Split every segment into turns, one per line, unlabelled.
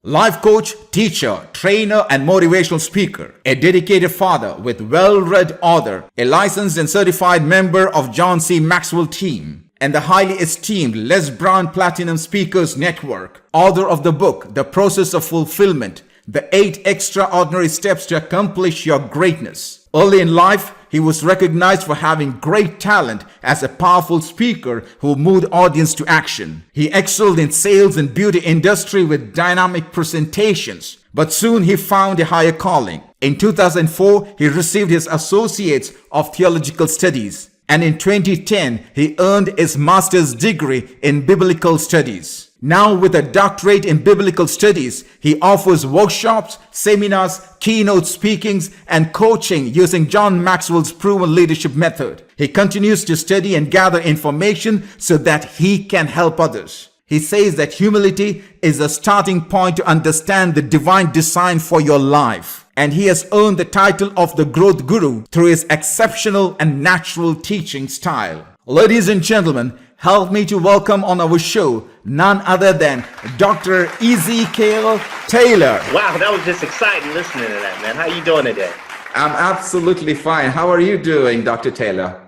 Life coach, teacher, trainer, and motivational speaker, a dedicated father with well-read author, a licensed and certified member of John C. Maxwell team, and the highly esteemed Les Brown Platinum Speakers Network, author of the book, The Process of Fulfillment, The 8 Extraordinary Steps to Accomplish Your Greatness. Early in life, he was recognized for having great talent as a powerful speaker who moved audience to action. He excelled in sales and beauty industry with dynamic presentations, but soon he found a higher calling. In 2004, he received his Associates of Theological Studies, and in 2010, he earned his master's degree in Biblical Studies. Now with a doctorate in biblical studies, he offers workshops, seminars, keynote speakings, and coaching using John Maxwell's proven leadership method. He continues to study and gather information so that he can help others. He says that humility is a starting point to understand the divine design for your life. And he has earned the title of the Growth Guru through his exceptional and natural teaching style. Ladies and gentlemen, help me to welcome on our show none other than Dr. Ezekiel Taylor.
Wow, that was just exciting listening to that, man. How you doing today?
I'm absolutely fine. How are you doing, Dr. Taylor?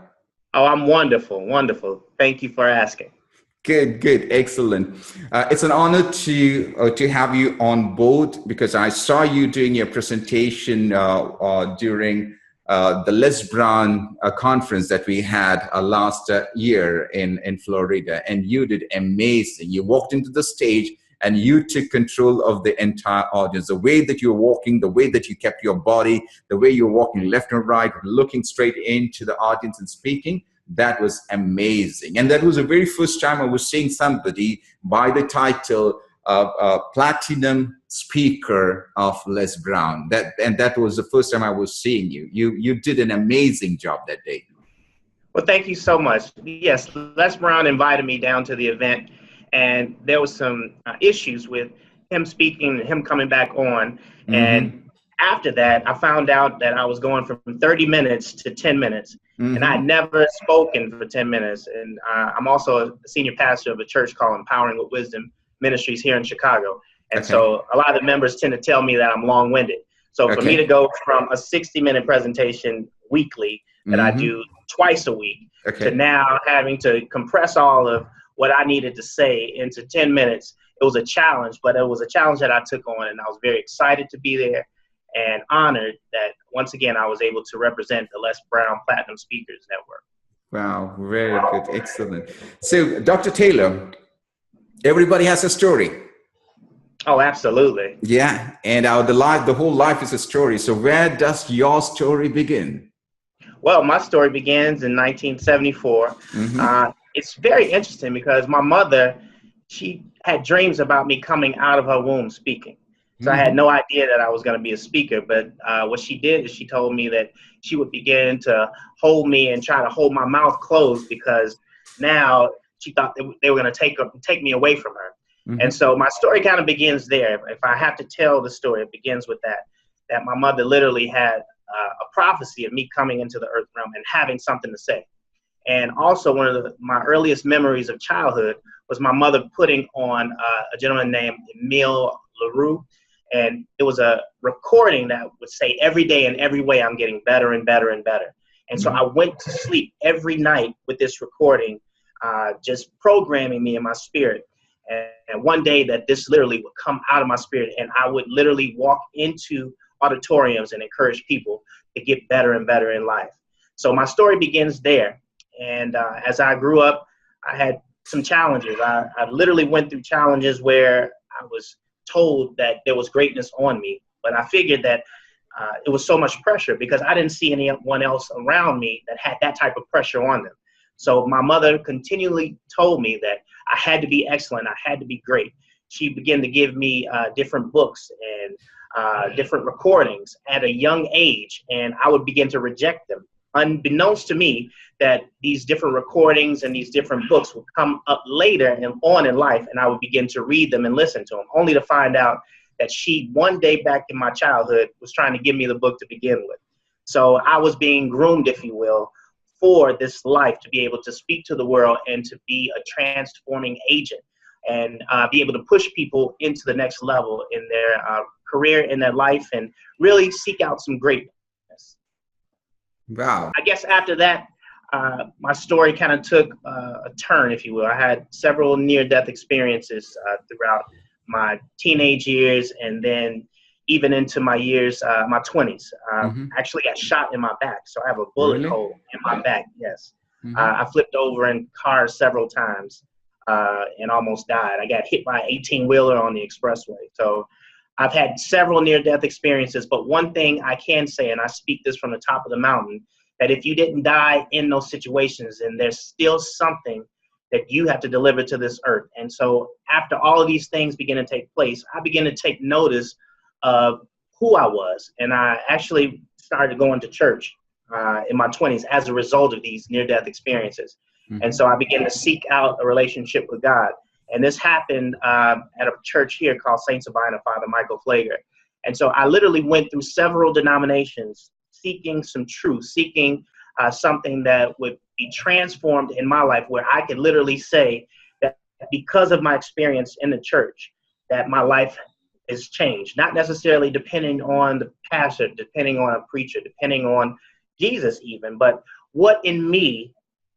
Oh, I'm wonderful, wonderful. Thank you for asking.
Good, excellent. It's an honor to have you on board because I saw you doing your presentation during the Les Brown conference that we had last year in Florida, and you did amazing. You walked into the stage and you took control of the entire audience. The way that you're walking, the way that you kept your body, the way you're walking left and right, looking straight into the audience and speaking, that was amazing. And that was the very first time I was seeing somebody by the title Platinum Speaker of Les Brown. That was the first time I was seeing you. You did an amazing job that day.
Well, thank you so much. Yes, Les Brown invited me down to the event, and there was some issues with him speaking and him coming back on. Mm-hmm. And after that, I found out that I was going from 30 minutes to 10 minutes. Mm-hmm. And I had never spoken for 10 minutes. And I'm also a senior pastor of a church called Empowering with Wisdom Ministries here in Chicago. And so a lot of the members tend to tell me that I'm long-winded. So for me to go from a 60-minute presentation weekly that I do twice a week to now having to compress all of what I needed to say into 10 minutes, it was a challenge, but it was a challenge that I took on, and I was very excited to be there and honored that once again I was able to represent the Les Brown Platinum Speakers Network.
Wow, very good, excellent. So Dr. Taylor, everybody has a story.
Oh, absolutely.
Yeah, and the whole life is a story. So where does your story begin?
Well, my story begins in 1974. Mm-hmm. It's very interesting because my mother, she had dreams about me coming out of her womb speaking. So I had no idea that I was going to be a speaker, but what she did is she told me that she would begin to hold me and try to hold my mouth closed because now she thought they were going to take me away from her. Mm-hmm. And so my story kind of begins there. If I have to tell the story, it begins with that my mother literally had a prophecy of me coming into the earth realm and having something to say. And also one of my earliest memories of childhood was my mother putting on a gentleman named Emile LaRue. And it was a recording that would say every day in every way I'm getting better and better and better. And so I went to sleep every night with this recording, just programming me in my spirit. And one day that this literally would come out of my spirit and I would literally walk into auditoriums and encourage people to get better and better in life. So my story begins there. And as I grew up, I had some challenges. I literally went through challenges where I was told that there was greatness on me, but I figured that it was so much pressure because I didn't see anyone else around me that had that type of pressure on them. So my mother continually told me that I had to be excellent. I had to be great. She began to give me different books and different recordings at a young age, and I would begin to reject them. Unbeknownst to me that these different recordings and these different books would come up later and on in life, and I would begin to read them and listen to them, only to find out that she, one day back in my childhood, was trying to give me the book to begin with. So I was being groomed, if you will, for this life to be able to speak to the world and to be a transforming agent and be able to push people into the next level in their career, in their life, and really seek out some greatness.
Wow.
I guess after that, my story kind of took a turn, if you will. I had several near-death experiences throughout my teenage years, and then even into my years, my 20s. I actually got shot in my back, so I have a bullet hole in my back, yes. I flipped over in cars several times and almost died. I got hit by an 18-wheeler on the expressway. So I've had several near-death experiences, but one thing I can say, and I speak this from the top of the mountain, that if you didn't die in those situations, then there's still something that you have to deliver to this earth. And so after all of these things begin to take place, I began to take notice of who I was. And I actually started going to church in my 20s as a result of these near-death experiences. And so I began to seek out a relationship with God. And this happened at a church here called Saint Sabina, Father Michael Flager. And so I literally went through several denominations, seeking some truth, seeking something that would be transformed in my life, where I could literally say that because of my experience in the church, that my life is changed, not necessarily depending on the pastor, depending on a preacher, depending on Jesus even, but what in me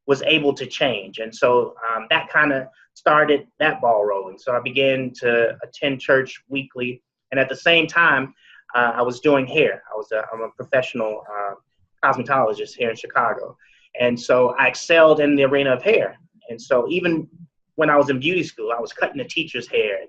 was able to change. And so that kind of started that ball rolling. So I began to attend church weekly. And at the same time, I was doing hair. I'm a professional cosmetologist here in Chicago. And so I excelled in the arena of hair. And so even when I was in beauty school, I was cutting the teacher's hair.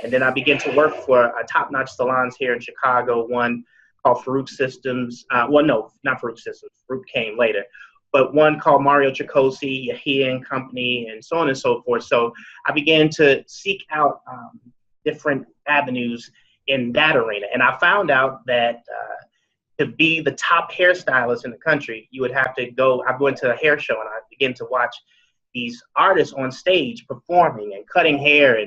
And then I began to work for top-notch salons here in Chicago, one called Farookh Systems. Well, no, not Farookh Systems. Farookh came later. But one called Mario Tricosi, Yahia and Company, and so on and so forth. So I began to seek out different avenues in that arena. And I found out that to be the top hairstylist in the country, you would have to go. I went to a hair show and I began to watch these artists on stage performing and cutting hair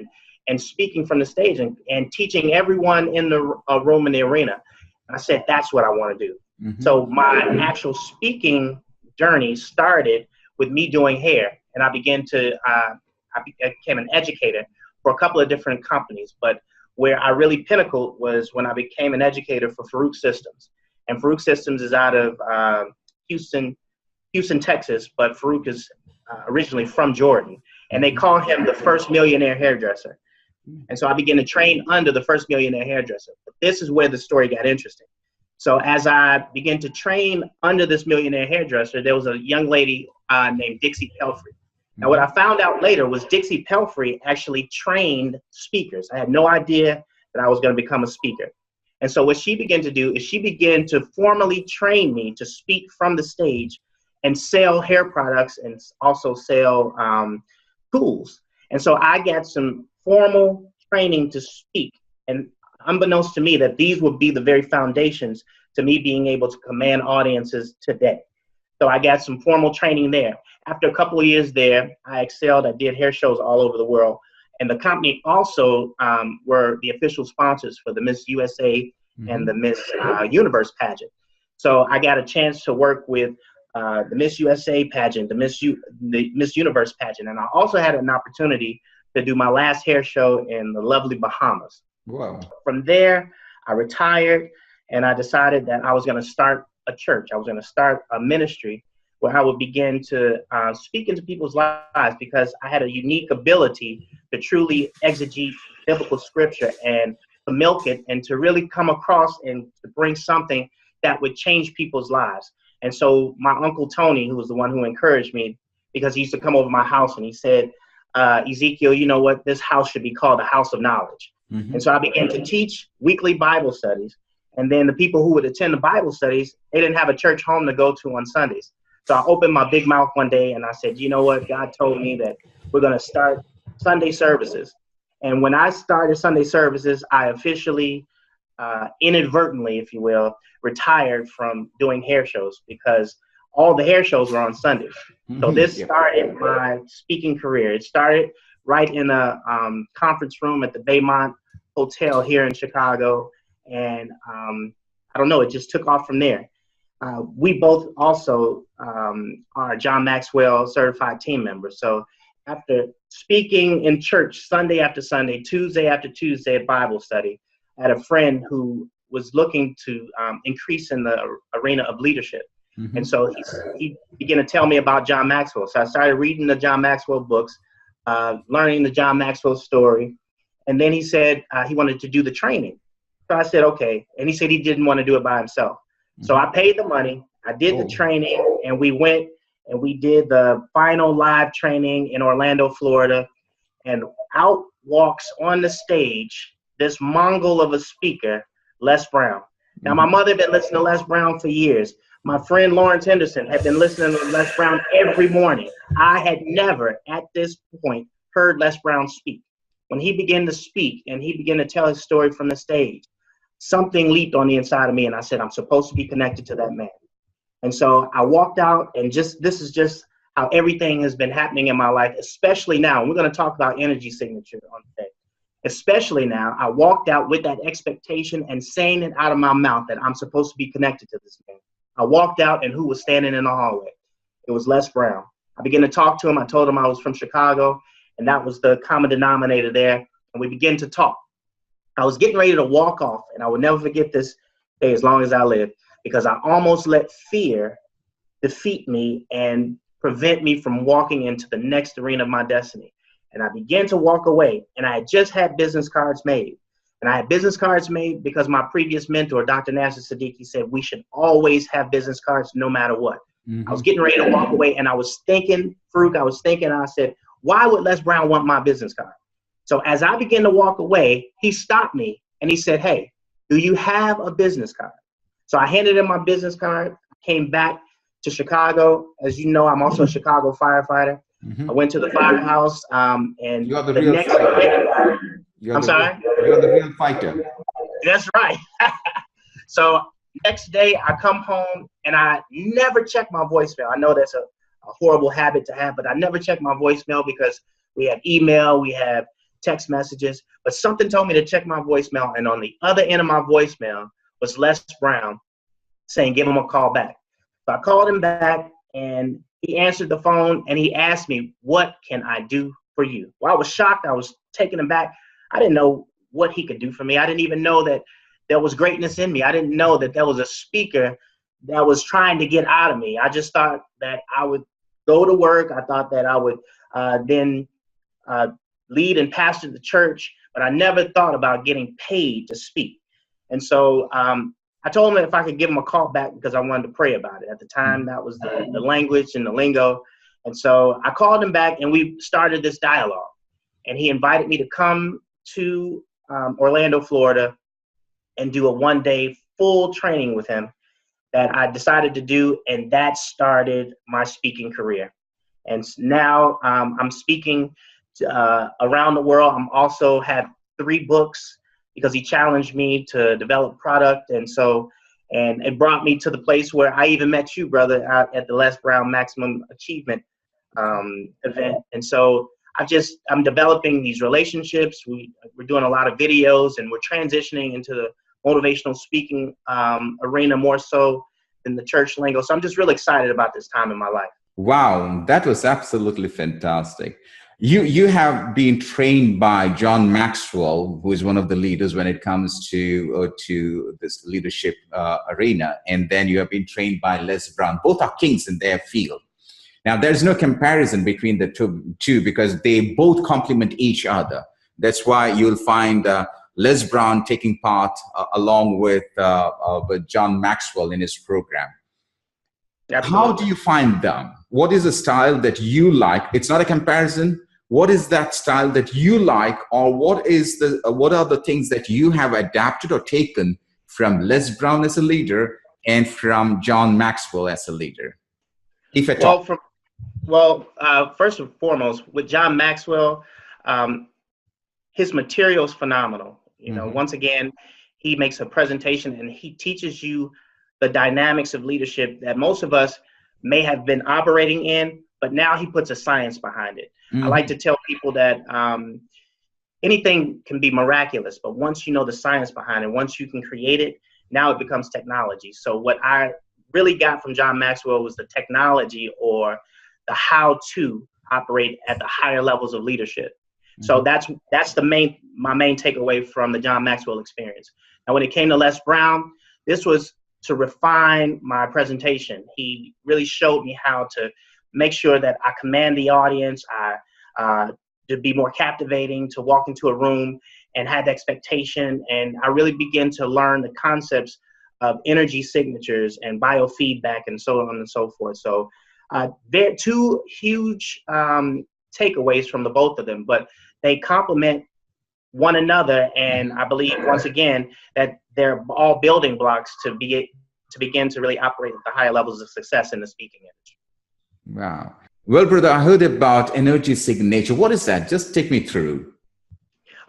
and speaking from the stage and teaching everyone in the room in the arena. And I said, that's what I want to do. So my actual speaking journey started with me doing hair. And I began to, I became an educator for a couple of different companies. But where I really pinnacled was when I became an educator for Farookh Systems. And Farookh Systems is out of Houston, Texas, but Farookh is originally from Jordan. And they call him the first millionaire hairdresser. And so I began to train under the first millionaire hairdresser. But this is where the story got interesting. So as I began to train under this millionaire hairdresser, there was a young lady named Dixie Pelfrey. Now, what I found out later was Dixie Pelfrey actually trained speakers. I had no idea that I was going to become a speaker. And so what she began to do is she began to formally train me to speak from the stage and sell hair products and also sell tools. And so I got some formal training to speak. And unbeknownst to me, that these would be the very foundations to me being able to command audiences today. So I got some formal training there. After a couple of years there, I excelled. I did hair shows all over the world. And the company also were the official sponsors for the Miss USA and the Miss Universe pageant. So I got a chance to work with the Miss USA pageant, the Miss Universe pageant. And I also had an opportunity to do my last hair show in the lovely Bahamas.
Wow.
From there, I retired and I decided that I was going to start a church. I was going to start a ministry where I would begin to speak into people's lives, because I had a unique ability to truly exegete biblical scripture and to milk it and to really come across and to bring something that would change people's lives. And so my Uncle Tony, who was the one who encouraged me, because he used to come over my house and he said, Ezekiel, you know what, this house should be called the house of knowledge. And so I began to teach weekly Bible studies. And then the people who would attend the Bible studies, they didn't have a church home to go to on Sundays. So I opened my big mouth one day and I said, you know what, God told me that we're going to start Sunday services. And when I started Sunday services, I officially, inadvertently, if you will, retired from doing hair shows, because all the hair shows were on Sundays. So this started my speaking career. It started right in a conference room at the Baymont Hotel here in Chicago. And I don't know, it just took off from there. We both also are John Maxwell certified team members. So after speaking in church Sunday after Sunday, Tuesday after Tuesday at Bible study, I had a friend who was looking to increase in the arena of leadership.
Mm-hmm.
And so he began to tell me about John Maxwell. So I started reading the John Maxwell books, learning the John Maxwell story. And then he said he wanted to do the training. So I said, okay. And he said he didn't want to do it by himself. Mm-hmm. So I paid the money. I did the training, and we went and we did the final live training in Orlando, Florida. And out walks on the stage this Mongol of a speaker, Les Brown. Now, my mother had been listening to Les Brown for years. My friend Lawrence Henderson had been listening to Les Brown every morning. I had never, at this point, heard Les Brown speak. When he began to speak and he began to tell his story from the stage, something leaped on the inside of me, and I said, I'm supposed to be connected to that man. And so I walked out, and this is just how everything has been happening in my life, especially now. And we're going to talk about energy signature on today. Especially now, I walked out with that expectation and saying it out of my mouth that I'm supposed to be connected to this man. I walked out, and who was standing in the hallway? It was Les Brown. I began to talk to him. I told him I was from Chicago, and that was the common denominator there. And we began to talk. I was getting ready to walk off, and I will never forget this day as long as I live, because I almost let fear defeat me and prevent me from walking into the next arena of my destiny. And I began to walk away, and I had just had business cards made. And I had business cards made because my previous mentor, Dr. Nasser Siddiqui, said we should always have business cards no matter what. Mm-hmm. I was getting ready to walk away, and I was thinking, Farookh, I said, why would Les Brown want my business card? So as I began to walk away, he stopped me, and he said, hey, do you have a business card? So I handed him my business card, came back to Chicago. As you know, I'm also a Chicago firefighter. Mm-hmm. I went to the firehouse, and
you're the real fighter.
I'm sorry?
You're the real fighter.
That's right. So next day I come home, and I never check my voicemail. I know that's a horrible habit to have, but I never check my voicemail because we have email, we have text messages, but something told me to check my voicemail. And on the other end of my voicemail was Les Brown saying, give him a call back. So I called him back, and he answered the phone, and he asked me, what can I do for you? Well, I was shocked. I was taken aback. I didn't know what he could do for me. I didn't even know that there was greatness in me. I didn't know that there was a speaker that was trying to get out of me. I just thought that I would go to work. I thought that I would then lead and pastor the church, but I never thought about getting paid to speak. And so I told him if I could give him a call back because I wanted to pray about it. At the time, that was the language and the lingo. And so I called him back, and we started this dialogue. And he invited me to come to Orlando, Florida, and do a one-day full training with him that I decided to do, and that started my speaking career. And now I'm speaking around the world. I'm also have 3 books because he challenged me to develop product. And so, and it brought me to the place where I even met you, brother, out at the Les Brown Maximum Achievement event. And so I'm developing these relationships. We're doing a lot of videos, and we're transitioning into the motivational speaking arena more so than the church lingo. So I'm just really excited about this time in my life.
Wow, that was absolutely fantastic. You have been trained by John Maxwell, who is one of the leaders when it comes to this leadership arena, and then you have been trained by Les Brown. Both are kings in their field. Now, there's no comparison between the two because they both complement each other. That's why you'll find Les Brown taking part along with John Maxwell in his program. Absolutely. How do you find them? What is the style that you like? It's not a comparison. What is that style that you like, or what are the things that you have adapted or taken from Les Brown as a leader and from John Maxwell as a leader, if at all?
First and foremost, with John Maxwell, his material is phenomenal. You know, once again, he makes a presentation and he teaches you the dynamics of leadership that most of us may have been operating in, but now he puts a science behind it. I like to tell people that anything can be miraculous, but once you know the science behind it, once you can create it, now it becomes technology. So what I really got from John Maxwell was the technology, or the how operate at the higher levels of leadership. So that's my main takeaway from the John Maxwell experience. And when it came to Les Brown, this was to refine my presentation. He really showed me how to make sure that I command the audience, to be more captivating, to walk into a room and had the expectation. And I really began to learn the concepts of energy signatures and biofeedback and so on and so forth. So there are two huge takeaways from the both of them, but they complement one another. And I believe, once again, that they're all building blocks to begin to really operate at the higher levels of success in the speaking industry.
Wow. Well, brother, I heard about energy signature. What is that? Just take me through.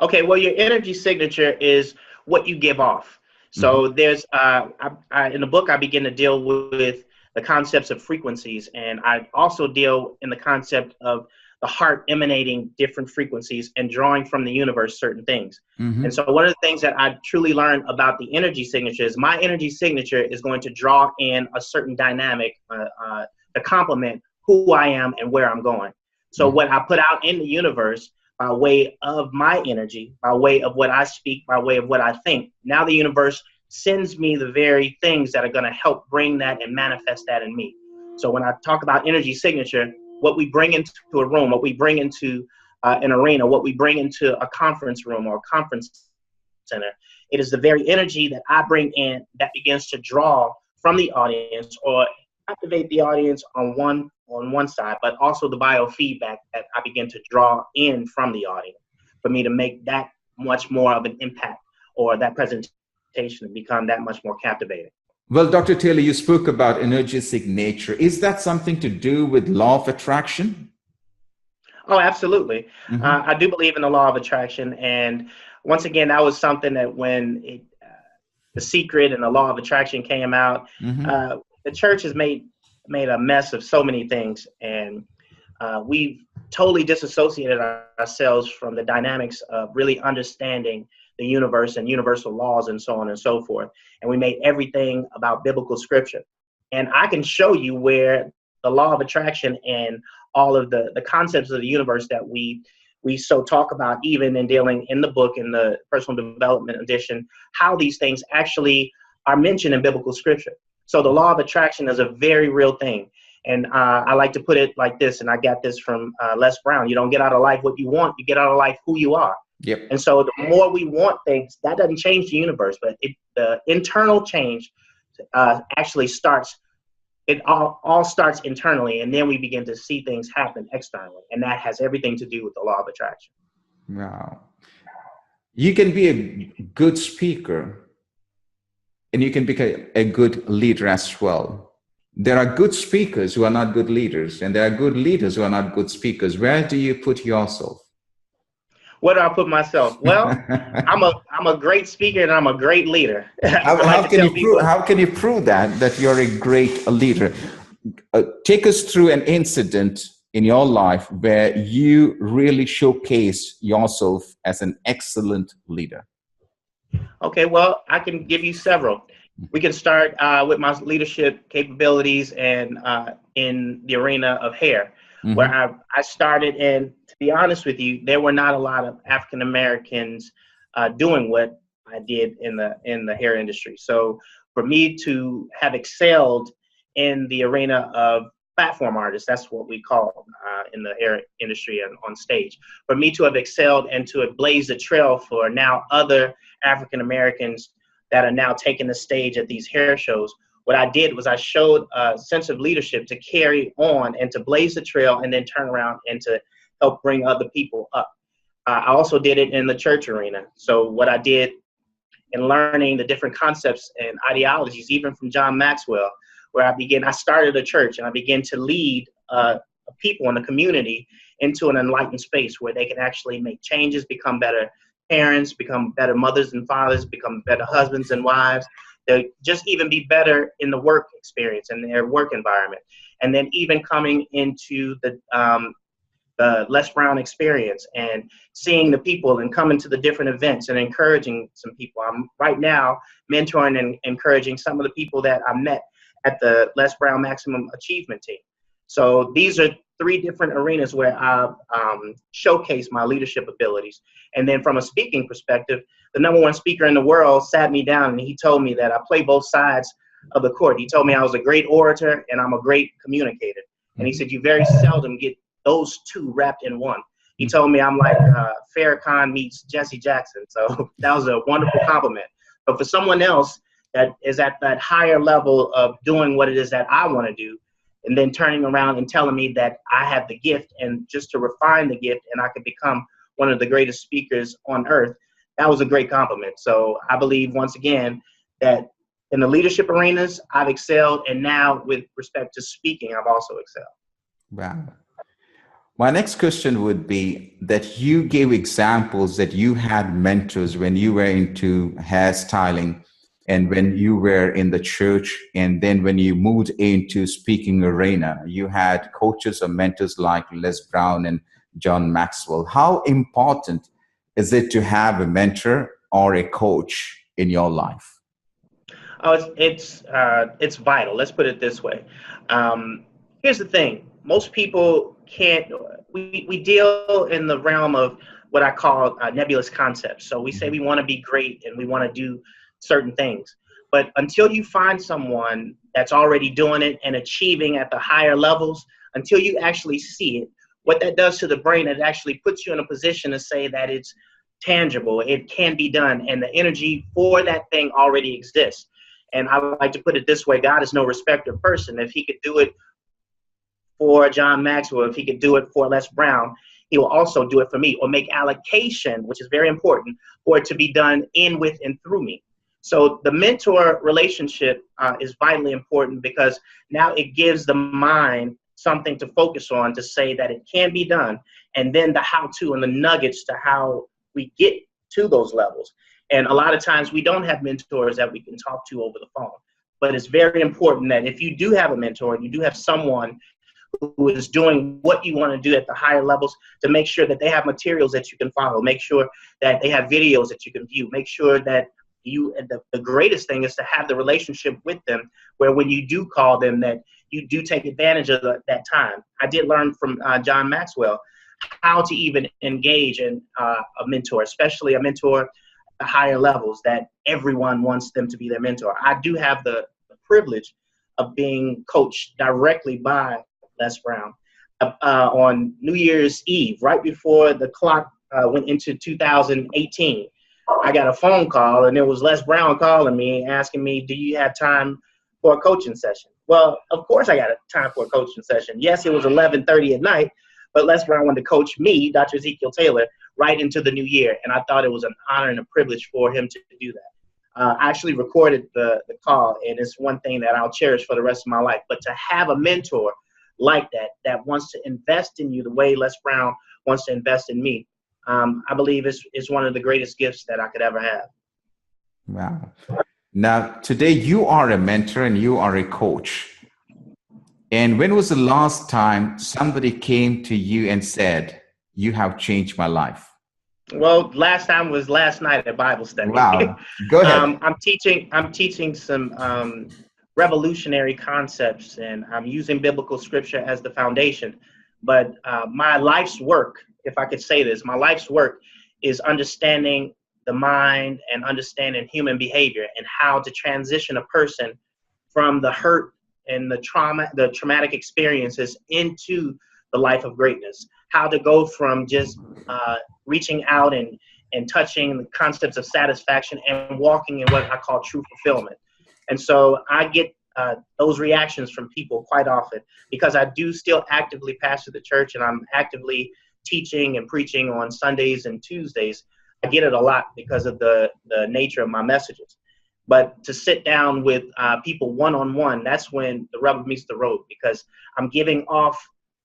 Okay, well, your energy signature is what you give off. So there's, in the book, I begin to deal with the concepts of frequencies, and I also deal in the concept of the heart emanating different frequencies and drawing from the universe certain things. And so one of the things that I truly learned about the energy signature is my energy signature is going to draw in a certain dynamic to complement who I am and where I'm going. So what I put out in the universe by way of my energy, by way of what I speak, by way of what I think, now the universe sends me the very things that are going to help bring that and manifest that in me. So when I talk about energy signature, what we bring into a room, what we bring into an arena, what we bring into a conference room or a conference center, it is the very energy that I bring in that begins to draw from the audience or activate the audience on one side, but also the biofeedback that I begin to draw in from the audience for me to make that much more of an impact, or that presentation become that much more captivating.
Well, Dr. Taylor, you spoke about energy signature. Is that something to do with law of attraction?
Oh, absolutely. I do believe in the law of attraction. And once again, that was something that when The Secret and the law of attraction came out, the church has made a mess of so many things. And we've totally disassociated ourselves from the dynamics of really understanding the universe and universal laws and so on and so forth. And we made everything about biblical scripture. And I can show you where the law of attraction and all of the concepts of the universe that we so talk about, even in dealing in the book, in the personal development edition, how these things actually are mentioned in biblical scripture. So the law of attraction is a very real thing. And I like to put it like this, and I got this from Les Brown: you don't get out of life what you want, you get out of life who you are.
Yep.
And so the more we want things, that doesn't change the universe, but the internal change actually starts. It all starts internally, and then we begin to see things happen externally, and that has everything to do with the law of attraction.
Wow. You can be a good speaker, and you can be a good leader as well. There are good speakers who are not good leaders, and there are good leaders who are not good speakers. Where do you put yourself?
Where do I put myself? Well, I'm a great speaker and I'm a great leader.
How can you prove that you're a great leader? Take us through an incident in your life where you really showcase yourself as an excellent leader.
Okay, well, I can give you several. We can start with my leadership capabilities and in the arena of hair, where I started. And to be honest with you, there were not a lot of African Americans doing what I did in the hair industry. So for me to have excelled in the arena of platform artists, that's what we call in the hair industry and on stage. For me to have excelled and to have blazed a trail for now other African Americans that are now taking the stage at these hair shows, what I did was I showed a sense of leadership to carry on and to blaze the trail and then turn around and to help bring other people up. I also did it in the church arena. So what I did in learning the different concepts and ideologies, even from John Maxwell, where I started a church and I began to lead people in the community into an enlightened space where they can actually make changes, become better parents, become better mothers and fathers, become better husbands and wives. They just even be better in the work experience and their work environment. And then even coming into the Les Brown experience and seeing the people and coming to the different events and encouraging some people. I'm right now mentoring and encouraging some of the people that I met at the Les Brown Maximum Achievement Team. So these are three different arenas where I showcase my leadership abilities. And then from a speaking perspective, the #1 speaker in the world sat me down and he told me that I play both sides of the court. He told me I was a great orator and I'm a great communicator. And he said, you very seldom get those two wrapped in one. He told me I'm like Farrakhan meets Jesse Jackson. So that was a wonderful compliment. But for someone else that is at that higher level of doing what it is that I want to do, and then turning around and telling me that I have the gift and just to refine the gift and I could become one of the greatest speakers on earth, that was a great compliment. So I believe, once again, that in the leadership arenas, I've excelled. And now with respect to speaking, I've also excelled.
Wow. My next question would be that you gave examples that you had mentors when you were into hairstyling and when you were in the church, and then when you moved into speaking arena, you had coaches or mentors like Les Brown and John Maxwell. How important is it to have a mentor or a coach in your life?
Oh, it's vital. Let's put it this way. Here's the thing. Most people can't, we deal in the realm of what I call nebulous concepts. So we say we want to be great and we want to do certain things. But until you find someone that's already doing it and achieving at the higher levels, until you actually see it, what that does to the brain, it actually puts you in a position to say that it's tangible, it can be done, and the energy for that thing already exists. And I like to put it this way: God is no respecter of person. If he could do it for John Maxwell, if he could do it for Les Brown, he will also do it for me, or make allocation, which is very important, for it to be done in, with, and through me. So the mentor relationship is vitally important, because now it gives the mind something to focus on to say that it can be done, and then the how-to and the nuggets to how we get to those levels. And a lot of times we don't have mentors that we can talk to over the phone. But it's very important that if you do have a mentor and you do have someone who is doing what you want to do at the higher levels, to make sure that they have materials that you can follow, make sure that they have videos that you can view, make sure that the greatest thing is to have the relationship with them, where when you do call them, that you do take advantage of that time. I did learn from John Maxwell how to even engage in a mentor, especially a mentor at higher levels, that everyone wants them to be their mentor. I do have the privilege of being coached directly by Les Brown. On New Year's Eve, right before the clock went into 2018, I got a phone call, and it was Les Brown calling me, asking me, do you have time for a coaching session? Well, of course I got a time for a coaching session. Yes, it was 11:30 at night, but Les Brown wanted to coach me, Dr. Ezekiel Taylor, right into the new year. And I thought it was an honor and a privilege for him to do that. I actually recorded the call, and it's one thing that I'll cherish for the rest of my life. But to have a mentor like that wants to invest in you the way Les Brown wants to invest in me, I believe is one of the greatest gifts that I could ever have.
Wow. Now, today you are a mentor and you are a coach. And when was the last time somebody came to you and said, you have changed my life?
Well, last time was last night at Bible study.
Wow. Go ahead.
I'm teaching some revolutionary concepts, and I'm using biblical scripture as the foundation. But my life's work, if I could say this, my life's work is understanding the mind and understanding human behavior, and how to transition a person from the hurt and the traumatic experiences into the life of greatness. How to go from just reaching out and touching the concepts of satisfaction and walking in what I call true fulfillment. And so I get those reactions from people quite often, because I do still actively pastor the church, and I'm actively teaching and preaching on Sundays and Tuesdays. I get it a lot because of the nature of my messages. But to sit down with people one-on-one, that's when the rubber meets the road, because I'm giving off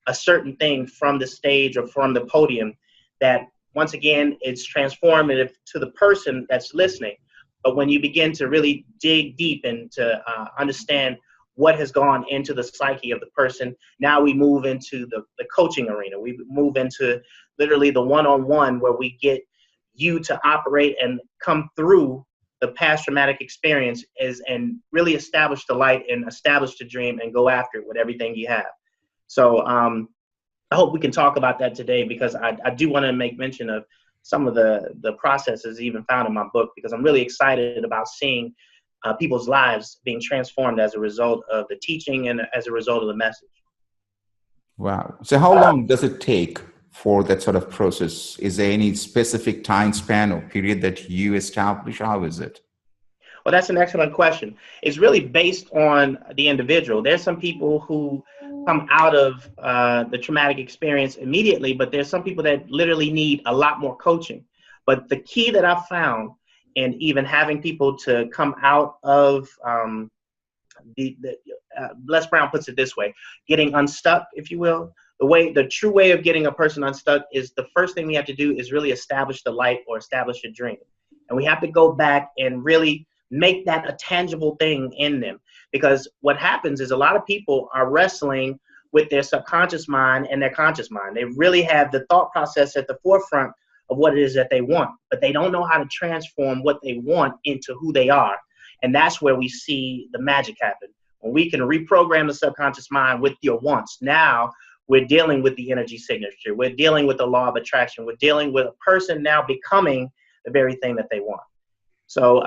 a certain thing from the stage or from the podium that, once again, it's transformative to the person that's listening. But when you begin to really dig deep and to understand what has gone into the psyche of the person, now we move into the coaching arena. We move into literally the one-on-one, where we get you to operate and come through the past traumatic experience and really establish the light and establish the dream and go after it with everything you have. So I hope we can talk about that today, because I do want to make mention of some of the processes even found in my book, because I'm really excited about seeing people's lives being transformed as a result of the teaching and as a result of the message.
Wow. So how long does it take for that sort of process? Is there any specific time span or period that you establish? How is it?
Well, that's an excellent question. It's really based on the individual. There's some people who come out of the traumatic experience immediately, but there's some people that literally need a lot more coaching. But the key that I've found in even having people to come out of Les Brown puts it this way, getting unstuck, if you will. The true way of getting a person unstuck is, the first thing we have to do is really establish the light or establish a dream. And we have to go back and really make that a tangible thing in them. Because what happens is a lot of people are wrestling with their subconscious mind and their conscious mind. They really have the thought process at the forefront of what it is that they want, but they don't know how to transform what they want into who they are. And that's where we see the magic happen. When we can reprogram the subconscious mind with your wants, now we're dealing with the energy signature. We're dealing with the law of attraction. We're dealing with a person now becoming the very thing that they want. So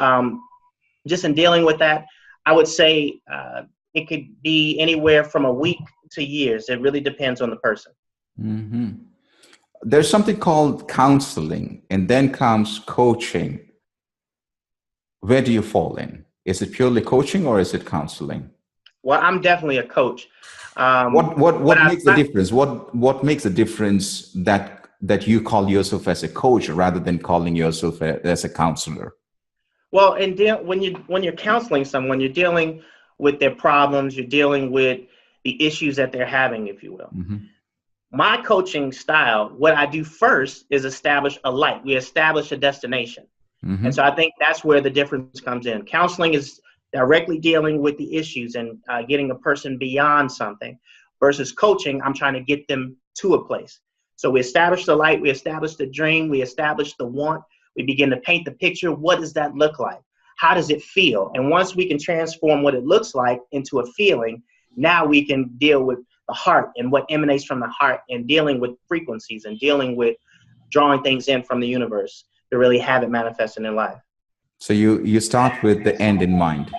just in dealing with that, I would say it could be anywhere from a week to years. It really depends on the person.
Mm-hmm. There's something called counseling, and then comes coaching. Where do you fall in? Is it purely coaching or is it counseling?
Well, I'm definitely a coach.
What makes the difference? What makes the difference that you call yourself as a coach rather than calling yourself as a counselor?
Well, when you're counseling someone, you're dealing with their problems. You're dealing with the issues that they're having, if you will.
Mm-hmm.
My coaching style, what I do first is establish a light. We establish a destination.
Mm-hmm.
And so I think that's where the difference comes in. Counseling is directly dealing with the issues and getting a person beyond something, versus coaching, I'm trying to get them to a place. So we establish the light, we establish the dream, we establish the want, we begin to paint the picture. What does that look like? How does it feel? And once we can transform what it looks like into a feeling, now we can deal with the heart and what emanates from the heart, and dealing with frequencies and dealing with drawing things in from the universe to really have it manifest in their life.
So you start with the end in mind.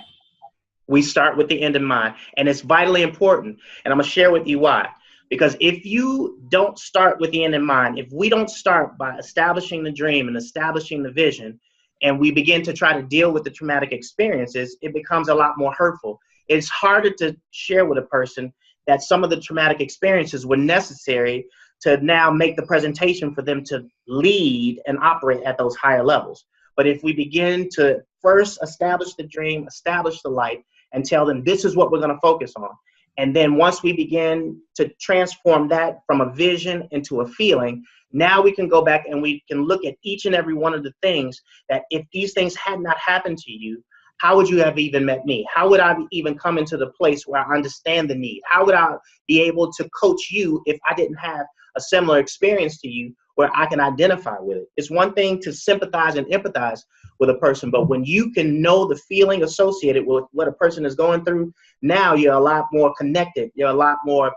We start with the end in mind, and it's vitally important. And I'm gonna share with you why. Because if you don't start with the end in mind, if we don't start by establishing the dream and establishing the vision, and we begin to try to deal with the traumatic experiences, it becomes a lot more hurtful. It's harder to share with a person that some of the traumatic experiences were necessary to now make the presentation for them to lead and operate at those higher levels. But if we begin to first establish the dream, establish the light, and tell them this is what we're going to focus on, and then once we begin to transform that from a vision into a feeling, now we can go back and we can look at each and every one of the things that, if these things had not happened to you, how would you have even met me? How would I even come into the place where I understand the need? How would I be able to coach you if I didn't have a similar experience to you where I can identify with it? It's one thing to sympathize and empathize with a person, but when you can know the feeling associated with what a person is going through, now you're a lot more connected. You're a lot more,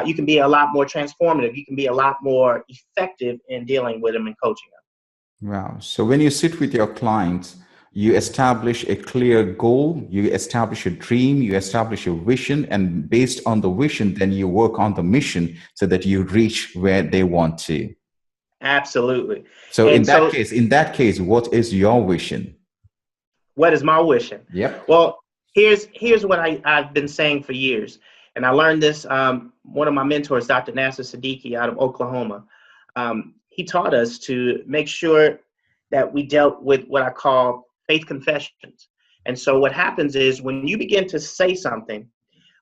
you can be a lot more transformative. You can be a lot more effective in dealing with them and coaching them.
Wow. So when you sit with your clients, you establish a clear goal, you establish a dream, you establish a vision, and based on the vision, then you work on the mission so that you reach where they want to.
Absolutely.
So in that case, what is your vision?
What is my vision?
Yep.
Well, here's what I've been saying for years. And I learned this, one of my mentors, Dr. Nasser Siddiqui out of Oklahoma, he taught us to make sure that we dealt with what I call faith confessions. And so what happens is when you begin to say something,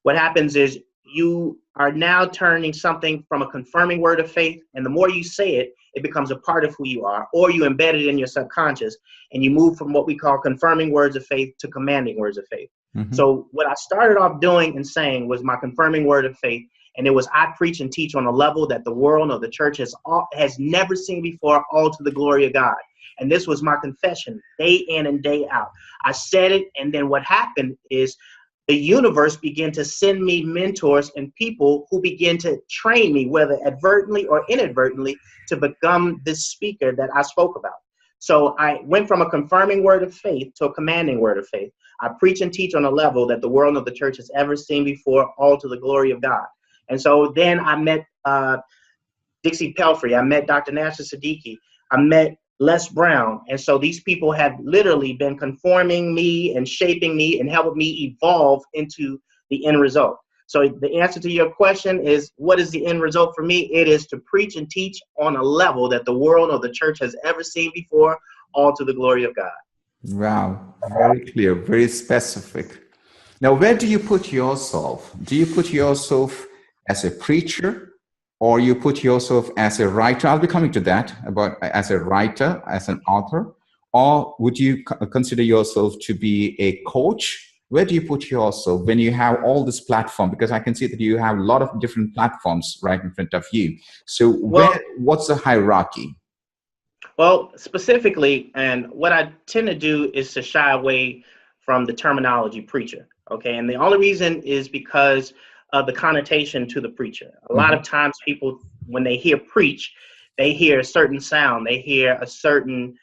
what happens is you are now turning something from a confirming word of faith. And the more you say it, it becomes a part of who you are, or you embed it in your subconscious and you move from what we call confirming words of faith to commanding words of faith. Mm-hmm. So what I started off doing and saying was my confirming word of faith. And it was, I preach and teach on a level that the world or the church has never seen before, all to the glory of God. And this was my confession day in and day out. I said it. And then what happened is the universe began to send me mentors and people who began to train me, whether advertently or inadvertently, to become this speaker that I spoke about. So I went from a confirming word of faith to a commanding word of faith. I preach and teach on a level that the world of the church has ever seen before, all to the glory of God. And so then I met Dixie Pelfrey. I met Dr. Nasser Siddiqui. I met Les Brown. And so these people have literally been conforming me and shaping me and helping me evolve into the end result. So the answer to your question is, what is the end result for me? It is to preach and teach on a level that the world or the church has ever seen before, all to the glory of God.
Wow, very clear, very specific. Now, where do you put yourself? Do you put yourself as a preacher, or you put yourself as a writer? I'll be coming to that, about as a writer, as an author, or would you consider yourself to be a coach? Where do you put yourself when you have all this platform? Because I can see that you have a lot of different platforms right in front of you. So what's the hierarchy?
Well, specifically, and what I tend to do is to shy away from the terminology preacher. Okay. And the only reason is because of the connotation to the preacher. A lot of times people, when they hear preach, they hear a certain sound, they hear a certain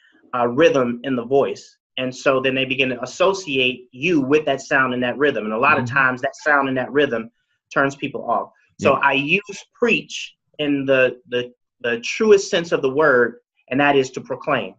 rhythm in the voice. And so then they begin to associate you with that sound and that rhythm. And a lot of times that sound and that rhythm turns people off. So I use preach in the truest sense of the word, and that is to proclaim.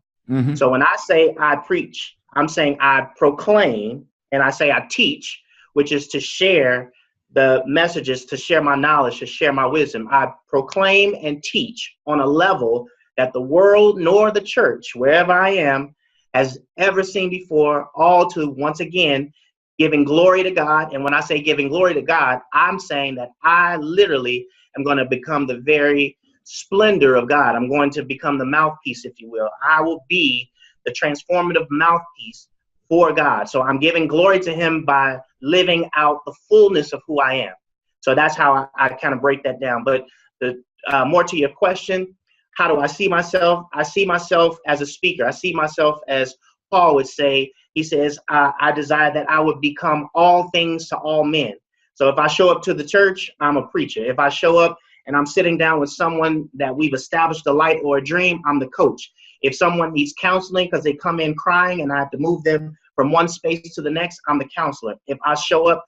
So when I say I preach, I'm saying I proclaim, and I say I teach, which is to share the messages, to share my knowledge, to share my wisdom. I proclaim and teach on a level that the world nor the church, wherever I am, has ever seen before, all to, once again, giving glory to God. And when I say giving glory to God, I'm saying that I literally am going to become the very splendor of God. I'm going to become the mouthpiece, if you will. I will be the transformative mouthpiece for God. So I'm giving glory to him by living out the fullness of who I am. So that's how I kind of break that down. But the more to your question, how do I see myself? I see myself as a speaker. I see myself as Paul would say. He says, I desire that I would become all things to all men. So if I show up to the church, I'm a preacher. If I show up and I'm sitting down with someone that we've established a light or a dream, I'm the coach. If someone needs counseling because they come in crying and I have to move them from one space to the next, I'm the counselor. If I show up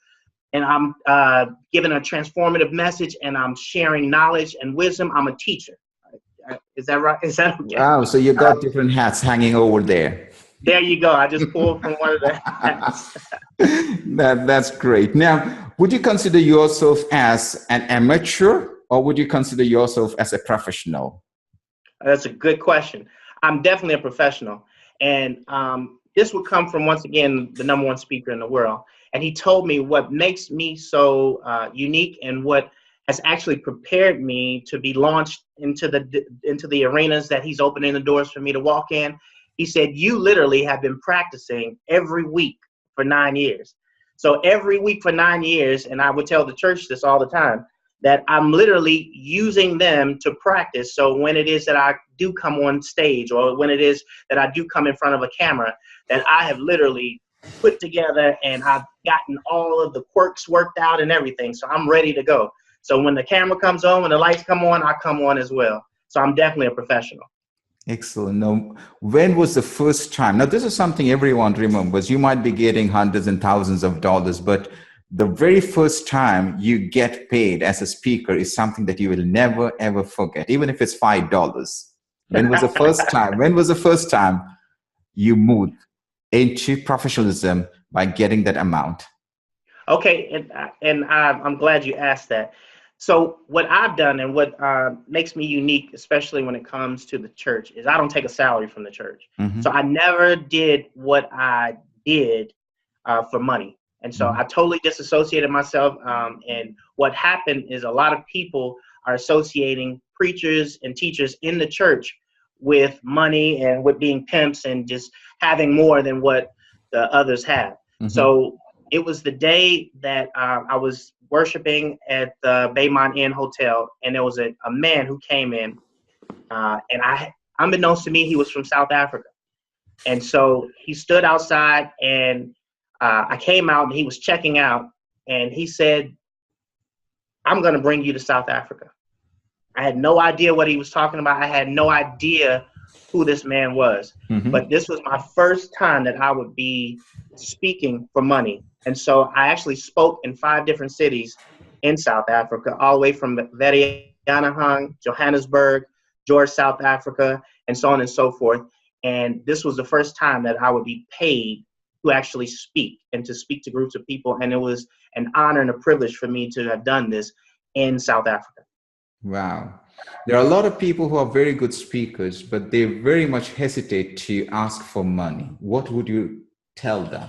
and I'm giving a transformative message and I'm sharing knowledge and wisdom, I'm a teacher. Is that right? Is that okay?
Wow, so you got different hats hanging over there.
There you go. I just pulled from one of the hats.
That's great. Now, would you consider yourself as an amateur, or would you consider yourself as a professional?
That's a good question. I'm definitely a professional. And this would come from, once again, the number one speaker in the world. And he told me what makes me so unique and what has actually prepared me to be launched into the arenas that he's opening the doors for me to walk in. He said, you literally have been practicing every week for 9 years. So every week for 9 years, and I would tell the church this all the time, that I'm literally using them to practice. So when it is that I do come on stage, or when it is that I do come in front of a camera, that I have literally put together and I've gotten all of the quirks worked out and everything. So I'm ready to go. So when the camera comes on, when the lights come on, I come on as well. So I'm definitely a professional.
Excellent. Now, when was the first time? Now, this is something everyone remembers. You might be getting hundreds and thousands of dollars, but the very first time you get paid as a speaker is something that you will never, ever forget, even if it's $5. When was the first time? When was the first time you moved into professionalism by getting that amount?
Okay, and I'm glad you asked that. So what I've done and what makes me unique, especially when it comes to the church, is I don't take a salary from the church. So I never did what I did for money. And so I totally disassociated myself. And what happened is a lot of people are associating preachers and teachers in the church with money and with being pimps and just having more than what the others have. So it was the day that I was worshiping at the Baymont Inn Hotel, and there was a man who came in, and unbeknownst to me, he was from South Africa. And so he stood outside, and I came out and he was checking out, and he said, "I'm going to bring you to South Africa." I had no idea what he was talking about. I had no idea who this man was. But this was my first time that I would be speaking for money. And so I actually spoke in 5 different cities in South Africa, all the way from Vereeniging, Johannesburg, George, South Africa, and so on and so forth. And this was the first time that I would be paid to actually speak and to speak to groups of people. And it was an honor and a privilege for me to have done this in South Africa.
Wow. There are a lot of people who are very good speakers, but they very much hesitate to ask for money. What would you tell them?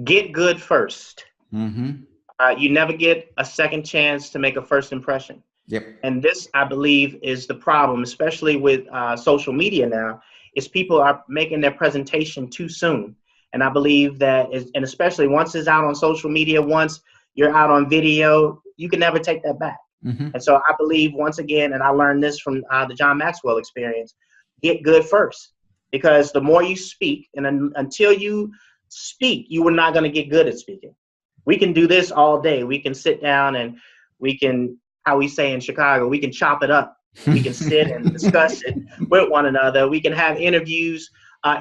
Get good first. You never get a second chance to make a first impression.
Yep.
And this, I believe, is the problem, especially with social media now, is people are making their presentation too soon. And I believe that, and especially once it's out on social media, once you're out on video, you can never take that back. And so I believe, once again, and I learned this from the John Maxwell experience, get good first. Because the more you speak, and until you speak, you are not going to get good at speaking. We can do this all day. We can sit down and we can, how we say in Chicago, we can chop it up. We can sit and discuss it with one another. We can have interviews,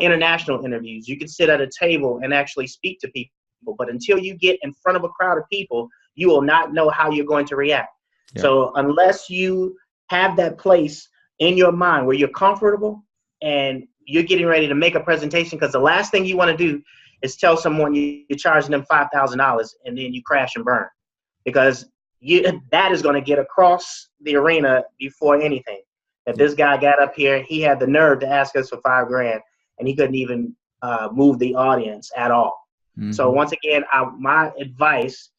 international interviews. You can sit at a table and actually speak to people. But until you get in front of a crowd of people, you will not know how you're going to react. Yeah. So unless you have that place in your mind where you're comfortable and you're getting ready to make a presentation, because the last thing you want to do is tell someone you're charging them $5,000 and then you crash and burn, because that is going to get across the arena before anything. That this guy got up here, he had the nerve to ask us for $5,000 and he couldn't even move the audience at all. So once again, my advice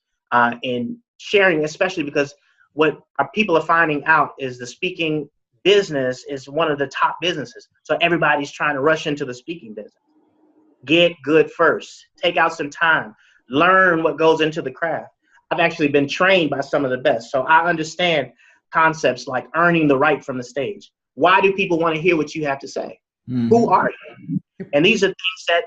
in sharing, especially because what our people are finding out is the speaking business is one of the top businesses. So everybody's trying to rush into the speaking business. Get good first. Take out some time. Learn what goes into the craft. I've actually been trained by some of the best. So I understand concepts like earning the right from the stage. Why do people want to hear what you have to say? Who are you? And these are things that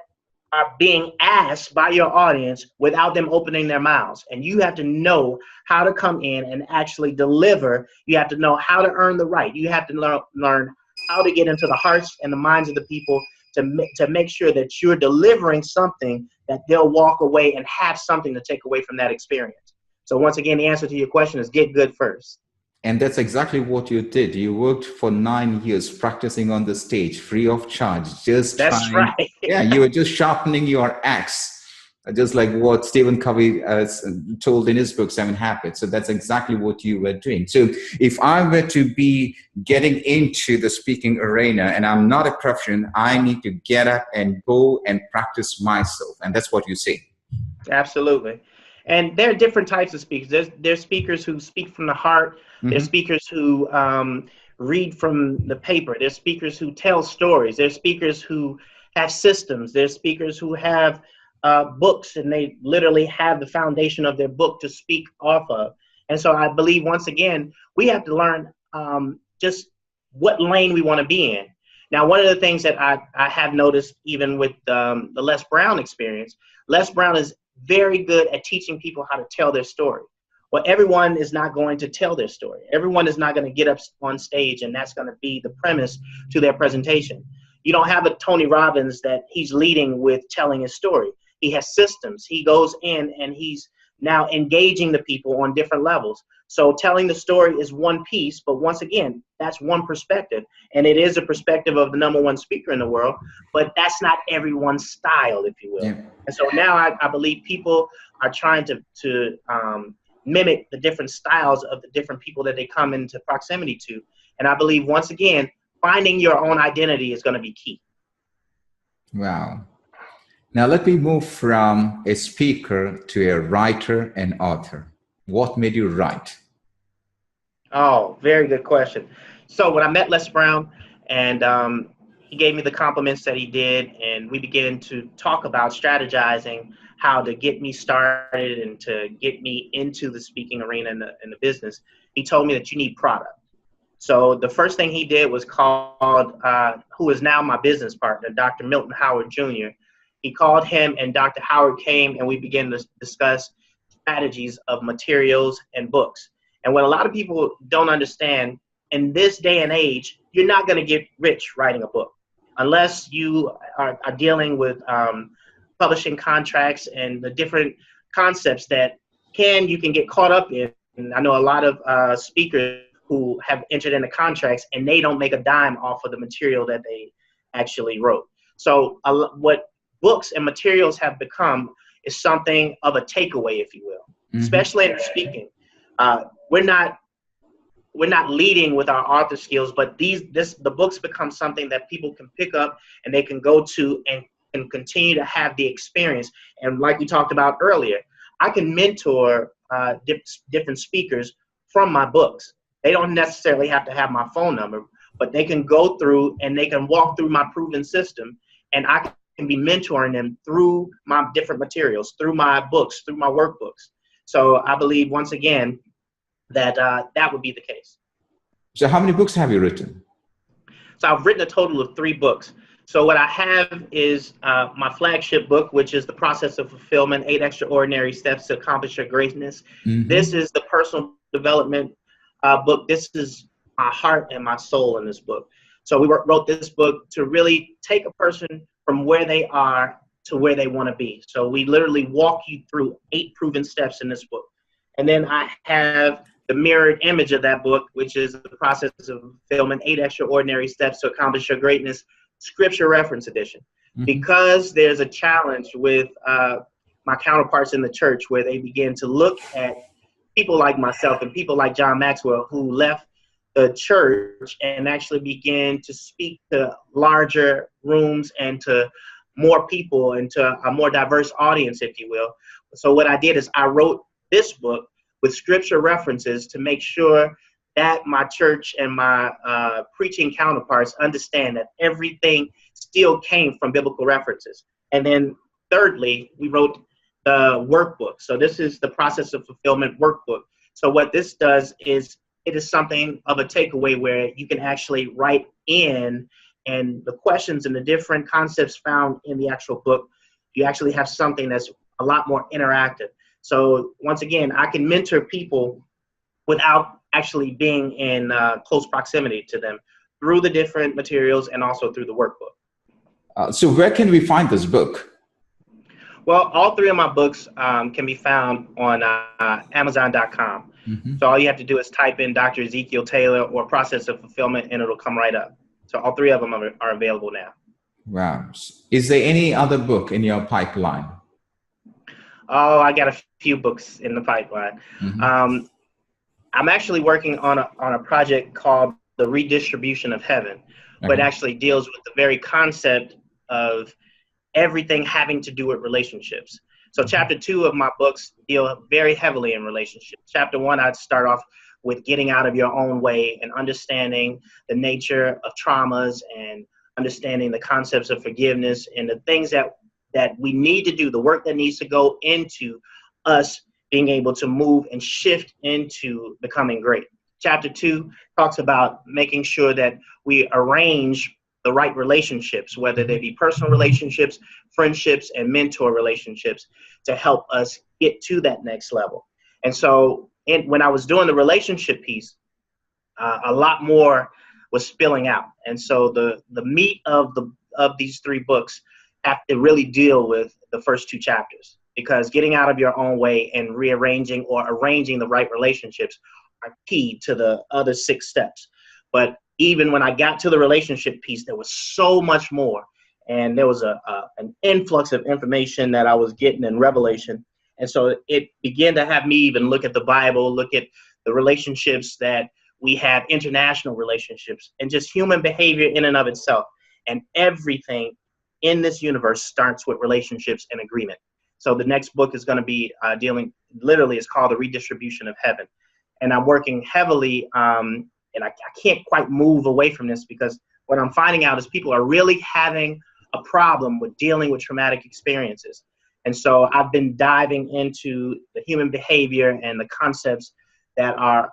are being asked by your audience without them opening their mouths. And you have to know how to come in and actually deliver. You have to know how to earn the right. You have to learn how to get into the hearts and the minds of the people to make sure that you're delivering something that they'll walk away and have something to take away from that experience. So once again, the answer to your question is get good first.
And that's exactly what you did. You worked for 9 years practicing on the stage, free of charge.
That's right.
Yeah, you were just sharpening your axe, just like what Stephen Covey told in his book, 7 Habits. So that's exactly what you were doing. So if I were to be getting into the speaking arena and I'm not a professional, I need to get up and go and practice myself. And that's what you say.
Absolutely. And there are different types of speakers. There's speakers who speak from the heart. There's speakers who read from the paper. There's speakers who tell stories. There's speakers who have systems. There's speakers who have books, and they literally have the foundation of their book to speak off of. And so I believe, once again, we have to learn just what lane we want to be in. Now, one of the things that I have noticed, even with the Les Brown experience, Les Brown is very good at teaching people how to tell their story. Well, everyone is not going to tell their story. Everyone is not going to get up on stage and that's going to be the premise to their presentation. You don't have a Tony Robbins that he's leading with telling his story. He has systems. He goes in and he's now engaging the people on different levels. So telling the story is one piece, but once again, that's one perspective. And it is a perspective of the #1 speaker in the world, but that's not everyone's style, if you will. Yeah. And so now I believe people are trying to mimic the different styles of the different people that they come into proximity to. And I believe, once again, finding your own identity is going to be key.
Wow. Now let me move from a speaker to a writer and author. What made you write?
Oh, very good question. So when I met Les Brown, and he gave me the compliments that he did, and we began to talk about strategizing how to get me started and to get me into the speaking arena and the business. He told me that you need product. So the first thing he did was called, who is now my business partner, Dr. Milton Howard Jr., he called him, and Dr. Howard came, and we began to discuss strategies of materials and books. And what a lot of people don't understand, in this day and age, you're not going to get rich writing a book unless you are dealing with publishing contracts and the different concepts that you can get caught up in. And I know a lot of speakers who have entered into contracts and they don't make a dime off of the material that they actually wrote. So what books and materials have become is something of a takeaway, if you will, especially in speaking. We're not leading with our author skills, but the books become something that people can pick up and they can go to and continue to have the experience. And like we talked about earlier, I can mentor different speakers from my books. They don't necessarily have to have my phone number, but they can go through and they can walk through my proven system, and I can be mentoring them through my different materials, through my books, through my workbooks. So I believe, once again, that that would be the case.
So how many books have you written?
So I've written a total of 3 books. So what I have is my flagship book, which is The Process of Fulfillment, 8 Extraordinary Steps to Accomplish Your Greatness. This is the personal development book. This is my heart and my soul in this book. So we wrote this book to really take a person from where they are to where they want to be. So we literally walk you through 8 proven steps in this book. And then I have the mirrored image of that book, which is The Process of Fulfillment, 8 Extraordinary Steps to Accomplish Your Greatness, Scripture Reference Edition. Because there's a challenge with my counterparts in the church where they begin to look at people like myself and people like John Maxwell, who left the church and actually began to speak to larger rooms and to more people and to a more diverse audience, if you will. So what I did is I wrote this book with scripture references to make sure that my church and my preaching counterparts understand that everything still came from biblical references. And then thirdly, we wrote the workbook. So this is the Process of Fulfillment workbook. So what this does is it is something of a takeaway where you can actually write in, and the questions and the different concepts found in the actual book, you actually have something that's a lot more interactive. So once again, I can mentor people without actually being in close proximity to them through the different materials and also through the workbook.
So where can we find this book?
Well, all 3 of my books can be found on Amazon.com. So all you have to do is type in Dr. Ezekiel Taylor or Process of Fulfillment, and it'll come right up. So all 3 of them are available now.
Wow. Is there any other book in your pipeline?
Oh, I got a few books in the pipeline. I'm actually working on a project called The Redistribution of Heaven, but actually deals with the very concept of everything having to do with relationships. So chapter 2 of my books deal very heavily in relationships. Chapter 1, I'd start off with getting out of your own way and understanding the nature of traumas and understanding the concepts of forgiveness and the things that we need to do, the work that needs to go into us being able to move and shift into becoming great. Chapter 2 talks about making sure that we arrange the right relationships, whether they be personal relationships, friendships, and mentor relationships, to help us get to that next level. And so when I was doing the relationship piece, a lot more was spilling out. And so the meat of these 3 books have to really deal with the first 2 chapters, because getting out of your own way and rearranging or arranging the right relationships are key to the other 6 steps. But even when I got to the relationship piece, there was so much more. And there was an influx of information that I was getting in Revelation. And so it began to have me even look at the Bible, look at the relationships that we have, international relationships, and just human behavior in and of itself. And everything in this universe starts with relationships and agreement. So the next book is going to be it's called The Redistribution of Heaven. And I'm working heavily, and I can't quite move away from this, because what I'm finding out is people are really having a problem with dealing with traumatic experiences. And so I've been diving into the human behavior and the concepts that are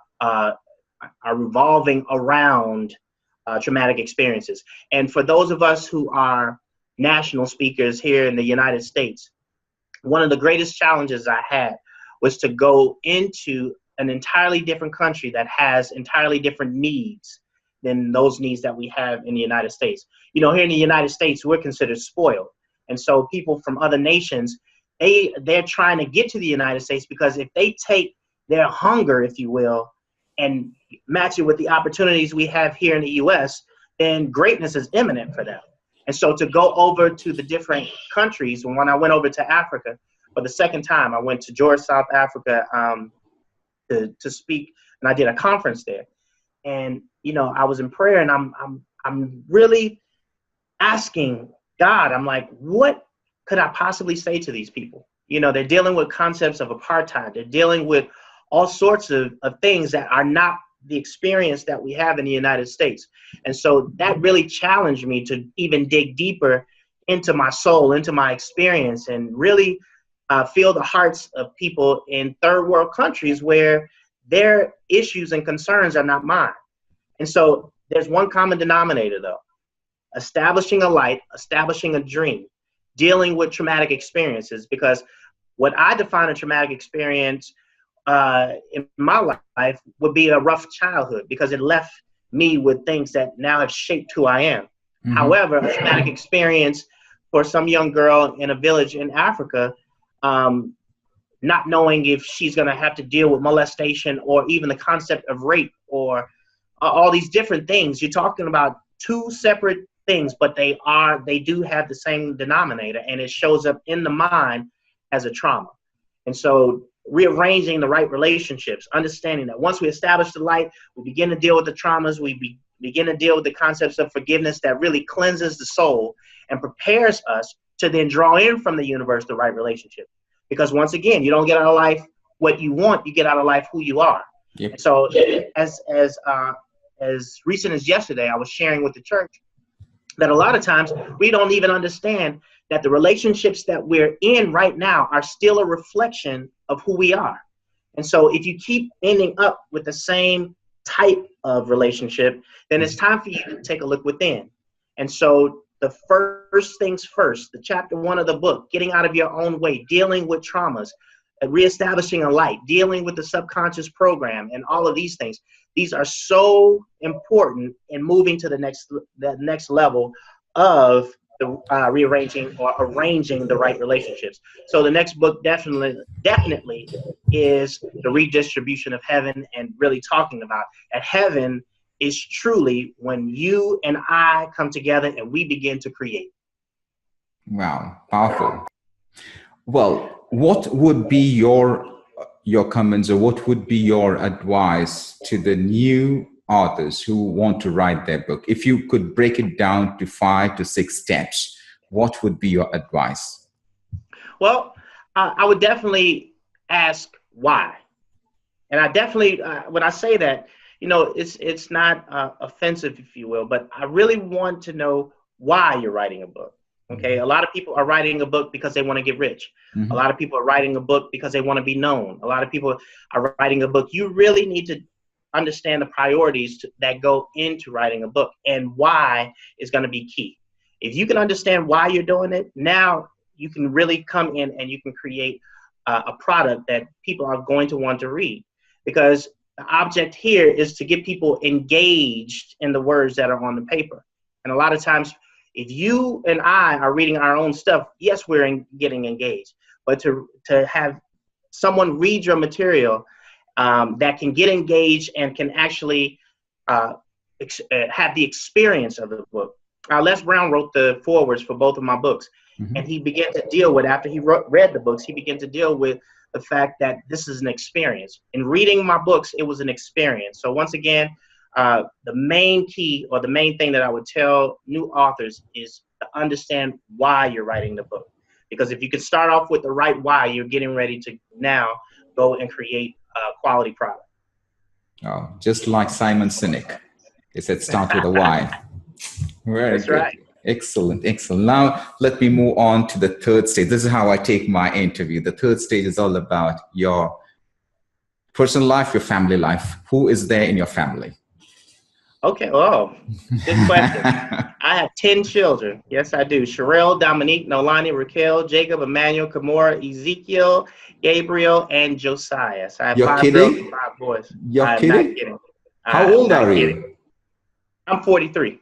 revolving around traumatic experiences. And for those of us who are national speakers here in the United States. One of the greatest challenges I had was to go into an entirely different country that has entirely different needs than those needs that we have in the United States. You know, here in the United States, we're considered spoiled. And so people from other nations, they're trying to get to the United States because if they take their hunger, if you will, and match it with the opportunities we have here in the US, then greatness is imminent for them. And so to go over to the different countries, and when I went over to Africa for the second time, I went to George, South Africa to speak, and I did a conference there. And, you know, I was in prayer, and I'm really asking God, I'm like, what could I possibly say to these people? You know, they're dealing with concepts of apartheid. They're dealing with all sorts of things that are not the experience that we have in the United States. And so that really challenged me to even dig deeper into my soul, into my experience, and really feel the hearts of people in third world countries where their issues and concerns are not mine. And so there's one common denominator, though: establishing a light, establishing a dream, dealing with traumatic experiences. Because what I define a traumatic experience in my life would be a rough childhood, because it left me with things that now have shaped who I am. Mm-hmm. However, a traumatic experience for some young girl in a village in Africa, not knowing if she's going to have to deal with molestation or even the concept of rape or all these different things. You're talking about two separate things, but they do have the same denominator, and it shows up in the mind as a trauma. And so rearranging the right relationships, understanding that once we establish the light, we begin to deal with the traumas, we begin to deal with the concepts of forgiveness that really cleanses the soul and prepares us to then draw in from the universe the right relationship. Because once again, you don't get out of life what you want, you get out of life who you are. Yep. And so as recent as yesterday, I was sharing with the church that a lot of times we don't even understand that the relationships that we're in right now are still a reflection of who we are. And so if you keep ending up with the same type of relationship, then it's time for you to take a look within. And so the first things first, the chapter 1 of the book, getting out of your own way, dealing with traumas, reestablishing a light, dealing with the subconscious program, and all of these things. These are so important in moving to the next level of the rearranging or arranging the right relationships. So the next book definitely is the redistribution of heaven, and really talking about that heaven is truly when you and I come together and we begin to create.
Wow, powerful. Well, what would be your comments, or what would be your advice to the new authors who want to write their book? If you could break it down to 5 to 6 steps, what would be your advice?
Well, I would definitely ask why. And I definitely, when I say that, you know, it's not offensive, if you will, but I really want to know why you're writing a book. Okay, a lot of people are writing a book because they want to get rich. Mm-hmm. A lot of people are writing a book because they want to be known. A lot of people are writing a book. You really need to understand the priorities that go into writing a book, and why is going to be key. If you can understand why you're doing it, now you can really come in and you can create a product that people are going to want to read. Because the object here is to get people engaged in the words that are on the paper. And a lot of times, if you and I are reading our own stuff, yes, we're getting engaged. But to have someone read your material that can get engaged and can actually have the experience of the book. Les Brown wrote the forewords for both of my books. Mm-hmm. And he began to deal with, after he read the books, he began to deal with the fact that this is an experience. In reading my books, it was an experience. So once again, the main key, or the main thing that I would tell new authors, is to understand why you're writing the book. Because if you can start off with the right why, you're getting ready to now go and create a quality product.
Oh, just like Simon Sinek. He said, start with a why. Very
That's
good.
Right.
Excellent. Now, let me move on to the third stage. This is how I take my interview. The third stage is all about your personal life, your family life. Who is there in your family?
Okay, oh, good question. I have 10 children. Yes, I do. Sherelle, Dominique, Nolani, Raquel, Jacob, Emmanuel, Kamora, Ezekiel, Gabriel, and Josiah. So I have
You're
5 girls and
kidding?
5 boys.
You're
I am not
kidding?
kidding.
How
I am
old
not
are
kidding.
you?
I'm 43.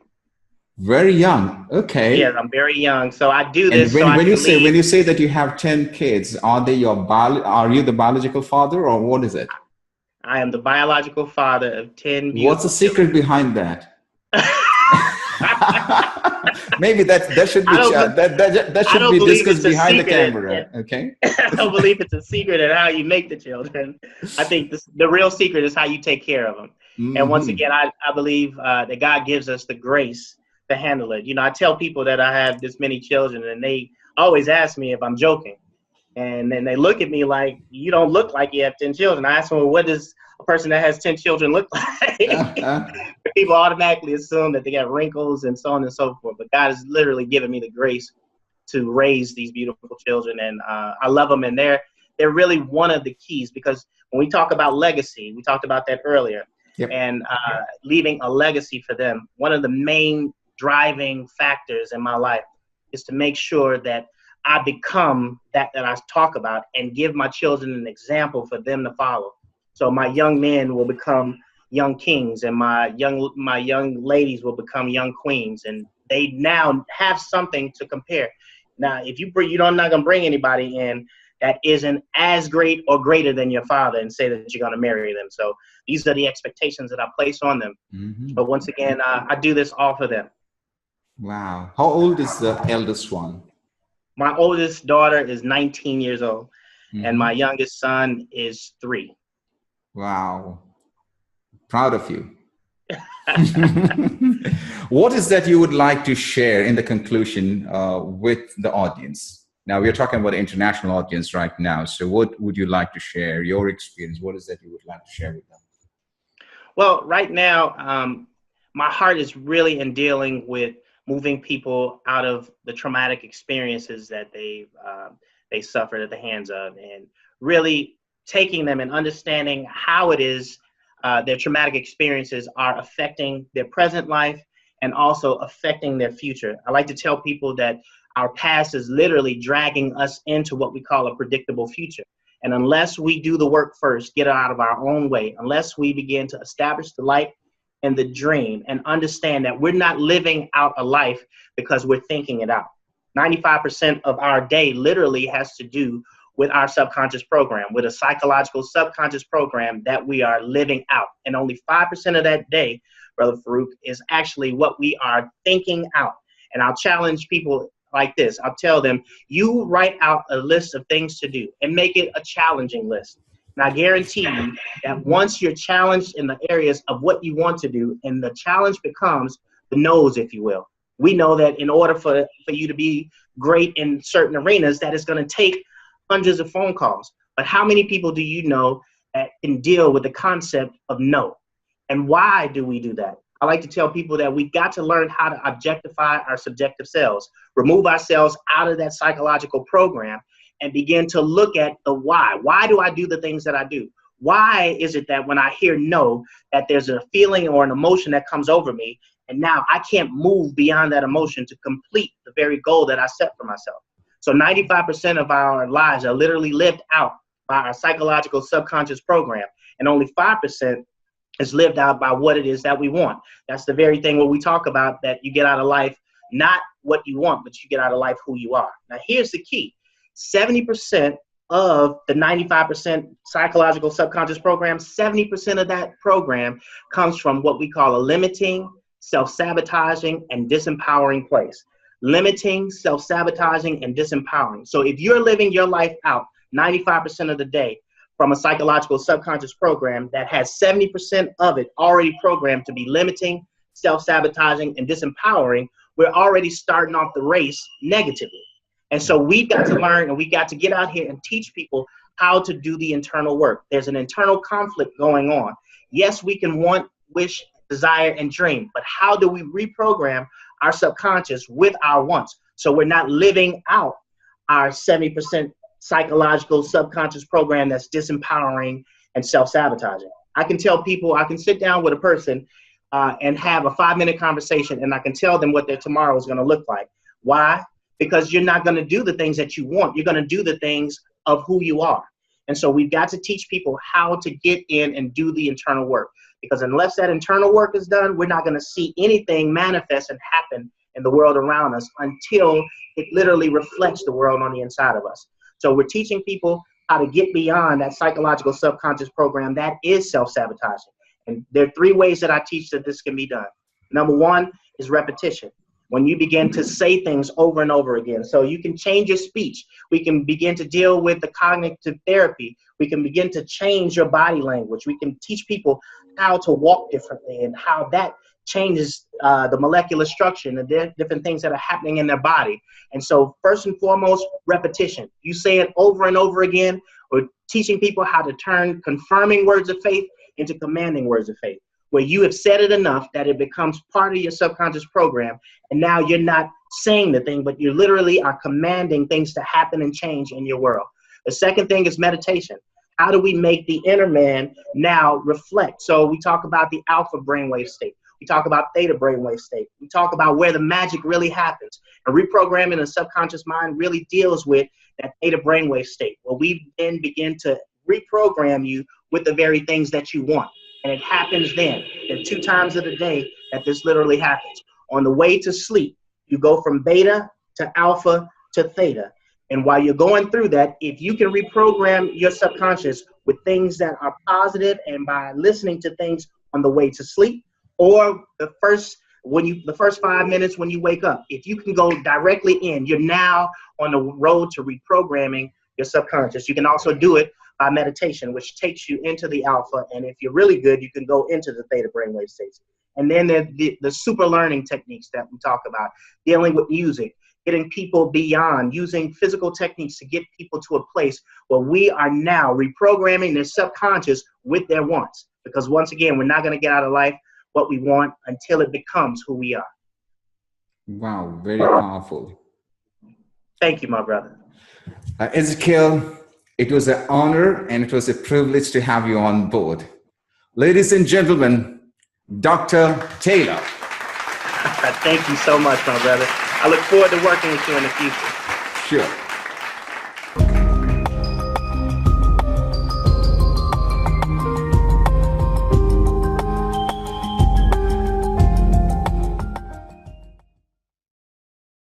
Very young.
Yes,
Okay.
I'm very young. So I do
And
this so I
when you
can
say
leave.
that you have 10 kids, are they are you the biological father, or what is it?
I am the biological father of 10
What's the
beautiful
secret
children.
behind that? Maybe that should be
I don't,
that
I
should
don't
be
believe
discussed
it's a
behind the
secret.
camera. Okay.
I don't believe it's a secret in how you make the children. I think the real secret is how you take care of them. And once
Hmm.
again, I believe that God gives us the grace to handle it. You know, I tell people that I have this many children, and they always ask me if I'm joking. And then they look at me like, you don't look like you have 10 children. I ask them, well, what does a person that has 10 children look like? People automatically assume that they got wrinkles and so on and so forth. But God has literally given me the grace to raise these beautiful children, and I love them. And they're really one of the keys, because when we talk about legacy, we talked about that earlier,
Yep.
and leaving a legacy for them. One of the main driving factors in my life is to make sure that I become that I talk about, and give my children an example for them to follow. So my young men will become young kings, and my young ladies will become young queens, and they now have something to compare. Now, if you're not going to bring anybody in that isn't as great or greater than your father and say that you're going to marry them. So these are the expectations that I place on them.
Hmm.
But once again, I do this all for them.
Wow. How old is the eldest one?
My oldest daughter is 19 years old, and my
Hmm.
youngest son is 3.
Wow. Proud of you. What is that you would like to share in the conclusion with the audience? Now, we're talking about the international audience right now. So what would you like to share, your experience? What is that you would like to share with them?
Well, right now, my heart is really in dealing with moving people out of the traumatic experiences that they suffered at the hands of, and really taking them and understanding how it is their traumatic experiences are affecting their present life and also affecting their future. I like to tell people that our past is literally dragging us into what we call a predictable future. And unless we do the work first, get out of our own way, unless we begin to establish the light and the dream and understand that we're not living out a life because we're thinking it out. 95% of our day literally has to do with our subconscious program, with a psychological subconscious program that we are living out. And only 5% of that day, Brother Farookh, is actually what we are thinking out. And I'll challenge people like this. I'll tell them, you write out a list of things to do and make it a challenging list. And I guarantee you that once you're challenged in the areas of what you want to do, and the challenge becomes the no's, if you will. We know that in order for you to be great in certain arenas, that it's going to take hundreds of phone calls. But how many people do you know that can deal with the concept of no? And why do we do that? I like to tell people that we got to learn how to objectify our subjective selves, remove ourselves out of that psychological program, and begin to look at the why. Why do I do the things that I do? Why is it that when I hear no, that there's a feeling or an emotion that comes over me, and now I can't move beyond that emotion to complete the very goal that I set for myself? So 95% of our lives are literally lived out by our psychological subconscious program, and only 5% is lived out by what it is that we want. That's the very thing where we talk about that you get out of life, not what you want, but you get out of life who you are. Now, here's the key. 70% of the 95% psychological subconscious program, 70% of that program comes from what we call a limiting, self-sabotaging, and disempowering place. Limiting, self-sabotaging, and disempowering. So if you're living your life out 95% of the day from a psychological subconscious program that has 70% of it already programmed to be limiting, self-sabotaging, and disempowering, we're already starting off the race negatively. And so we've got to learn, and we got to get out here and teach people how to do the internal work. There's an internal conflict going on. Yes, we can want, wish, desire, and dream, but how do we reprogram our subconscious with our wants so we're not living out our 70% psychological subconscious program that's disempowering and self-sabotaging? I can tell people, I can sit down with a person and have a 5-minute conversation, and I can tell them what their tomorrow is going to look like. Why? Because you're not going to do the things that you want. You're going to do the things of who you are. And so we've got to teach people how to get in and do the internal work. Because unless that internal work is done, we're not going to see anything manifest and happen in the world around us until it literally reflects the world on the inside of us. So we're teaching people how to get beyond that psychological subconscious program that is self-sabotaging. And there are 3 ways that I teach that this can be done. Number 1 is repetition. When you begin to say things over and over again, so you can change your speech. We can begin to deal with the cognitive therapy. We can begin to change your body language. We can teach people how to walk differently and how that changes the molecular structure and the different things that are happening in their body. And so first and foremost, repetition. You say it over and over again. We're teaching people how to turn confirming words of faith into commanding words of faith, where you have said it enough that it becomes part of your subconscious program. And now you're not saying the thing, but you literally are commanding things to happen and change in your world. The second thing is meditation. How do we make the inner man now reflect? So we talk about the alpha brainwave state. We talk about theta brainwave state. We talk about where the magic really happens. And reprogramming the subconscious mind really deals with that theta brainwave state, where we then begin to reprogram you with the very things that you want. And it happens then. There are 2 times of the day that this literally happens. On the way to sleep, you go from beta to alpha to theta. And while you're going through that, if you can reprogram your subconscious with things that are positive, and by listening to things on the way to sleep, or the first 5 minutes when you wake up, if you can go directly in, you're now on the road to reprogramming your subconscious. You can also do it by meditation, which takes you into the alpha. And if you're really good, you can go into the theta brainwave states. And then the super learning techniques that we talk about, dealing with music, getting people beyond, using physical techniques to get people to a place where we are now reprogramming their subconscious with their wants. Because once again, we're not going to get out of life what we want until it becomes who we are.
Wow, very powerful.
Thank you, my brother.
Ezekiel, it was an honor and it was a privilege to have you on board. Ladies and gentlemen, Dr. Taylor.
Thank you so much, my brother. I look forward to working with you in the future.
Sure.